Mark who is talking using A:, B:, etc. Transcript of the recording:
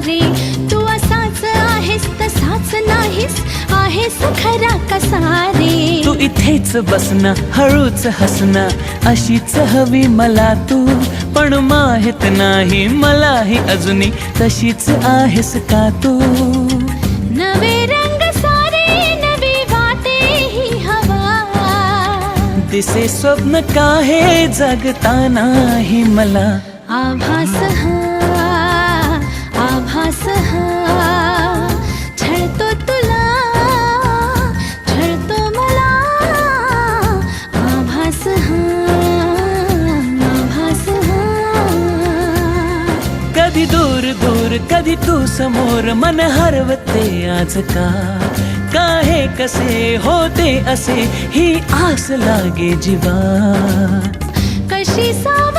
A: रे. तू असाच आहेस तसाच नाहीस, आहेस खरा कसा रे.
B: तू इथेच बसना, हळूच हसना, अशीच हवी मला तू. पण माहित नाही मलाही अजूनही तशीच आहेस का तू.
A: नवे रंग सारे नवी वाटे ही हवा.
B: दिसे स्वप्न का हे जगतानाही मला.
A: आभास हा, आभास हा, छळतो तुला, छळतो मला. आभास हा, आभास हा.
B: कधी दूर दूर कधी तू समोर, मन हरवते आज का. काहे कसे होते असे ही आस लागे जीवा.
A: कशी साव